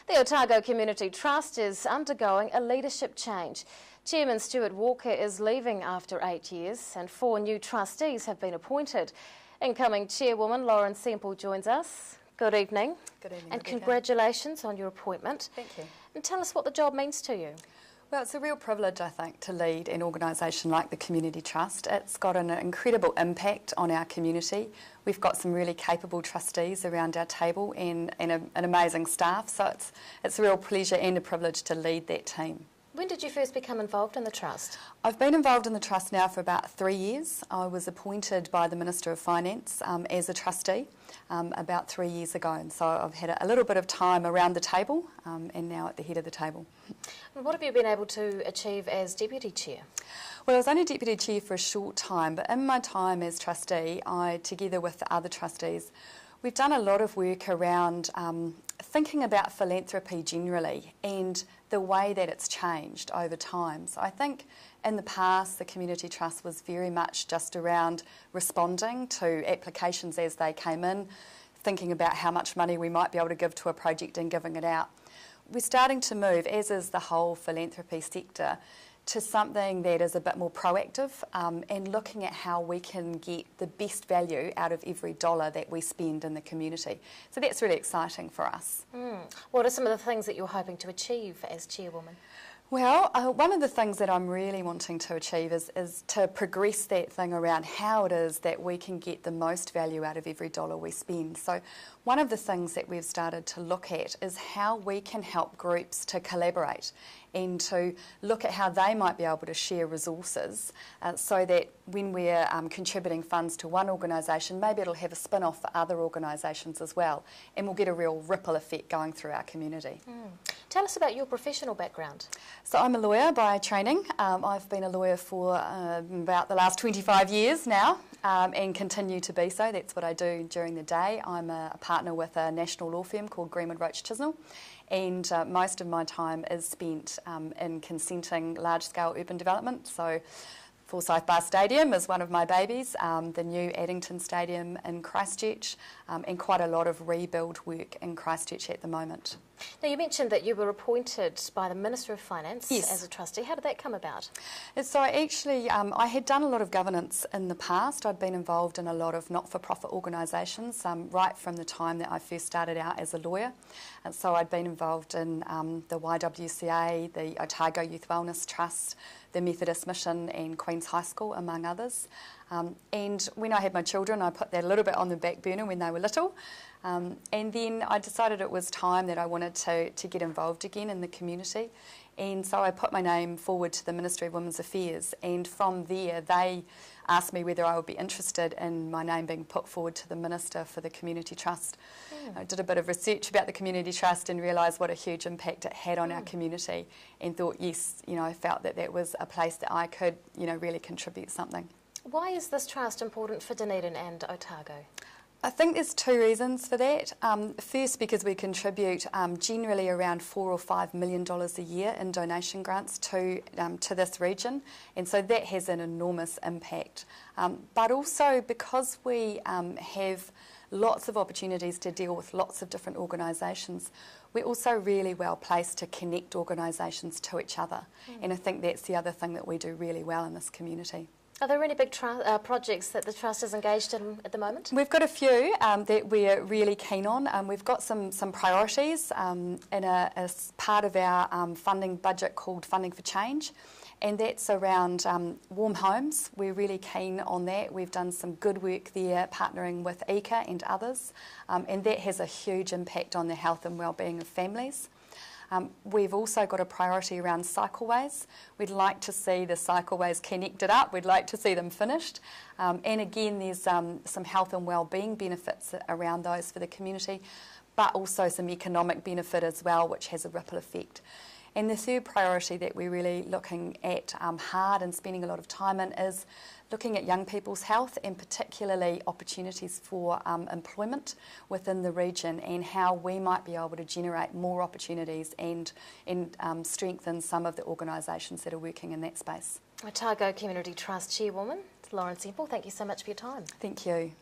The Otago Community Trust is undergoing a leadership change. Chairman Stuart Walker is leaving after 8 years and 4 new trustees have been appointed. Incoming chairwoman Lauren Semple joins us. Good evening. Good evening. And congratulations on your appointment. Thank you. And tell us what the job means to you. Well, it's a real privilege, I think, to lead an organisation like the Community Trust. It's got an incredible impact on our community. We've got some really capable trustees around our table and an amazing staff, so it's a real pleasure and a privilege to lead that team. When did you first become involved in the Trust? I've been involved in the Trust now for about 3 years. I was appointed by the Minister of Finance as a trustee about 3 years ago, and so I've had a little bit of time around the table and now at the head of the table. What have you been able to achieve as Deputy Chair? Well, I was only Deputy Chair for a short time, but in my time as trustee, together with the other trustees, we've done a lot of work around thinking about philanthropy generally and the way that it's changed over time. So I think in the past the Community Trust was very much just around responding to applications as they came in, thinking about how much money we might be able to give to a project and giving it out. We're starting to move, as is the whole philanthropy sector, to something that is a bit more proactive and looking at how we can get the best value out of every dollar that we spend in the community. So that's really exciting for us. What are some of the things that you're hoping to achieve as chairwoman? Well, one of the things that I'm really wanting to achieve is to progress that thing around how it is that we can get the most value out of every dollar we spend. So one of the things that we've started to look at is how we can help groups to collaborate and to look at how they might be able to share resources so that when we're contributing funds to one organisation, maybe it'll have a spin-off for other organisations as well, and we'll get a real ripple effect going through our community. Tell us about your professional background. So I'm a lawyer by training. I've been a lawyer for about the last 25 years now and continue to be so. That's what I do during the day. I'm a partner with a national law firm called Greenwood Roach Chisnell, and most of my time is spent in consenting large-scale urban development. So Forsyth Bar Stadium is one of my babies, the new Addington Stadium in Christchurch, and quite a lot of rebuild work in Christchurch at the moment. Now, you mentioned that you were appointed by the Minister of Finance as a trustee. How did that come about? So I had done a lot of governance in the past. I'd been involved in a lot of not-for-profit organisations right from the time that I first started out as a lawyer. And so I'd been involved in the YWCA, the Otago Youth Wellness Trust, the Methodist Mission and Queen's High School, among others. And when I had my children, I put that a little bit on the back burner when they were little. And then I decided it was time that I wanted to get involved again in the community. And so I put my name forward to the Ministry of Women's Affairs, and from there they asked me whether I would be interested in my name being put forward to the Minister for the Community Trust. I did a bit of research about the Community Trust and realised what a huge impact it had on our community, and thought, yes, I felt that that was a place that I could, really contribute something. Why is this trust important for Dunedin and Otago? I think there's 2 reasons for that. First, because we contribute generally around $4 or $5 million a year in donation grants to this region, and so that has an enormous impact. But also because we have lots of opportunities to deal with lots of different organisations, we're also really well placed to connect organisations to each other, and I think that's the other thing that we do really well in this community. Are there any big projects that the Trust is engaged in at the moment? We've got a few that we're really keen on. We've got some priorities as part of our funding budget called Funding for Change, and that's around warm homes. We're really keen on that. We've done some good work there partnering with ECA and others, and that has a huge impact on the health and wellbeing of families. We've also got a priority around cycleways. We'd like to see the cycleways connected up. We'd like to see them finished. And again, there's some health and wellbeing benefits around those for the community, but also some economic benefit as well, which has a ripple effect. And the third priority that we're really looking at hard and spending a lot of time in is looking at young people's health, and particularly opportunities for employment within the region, and how we might be able to generate more opportunities and strengthen some of the organisations that are working in that space. Otago Community Trust Chairwoman Lauren Semple, thank you so much for your time. Thank you.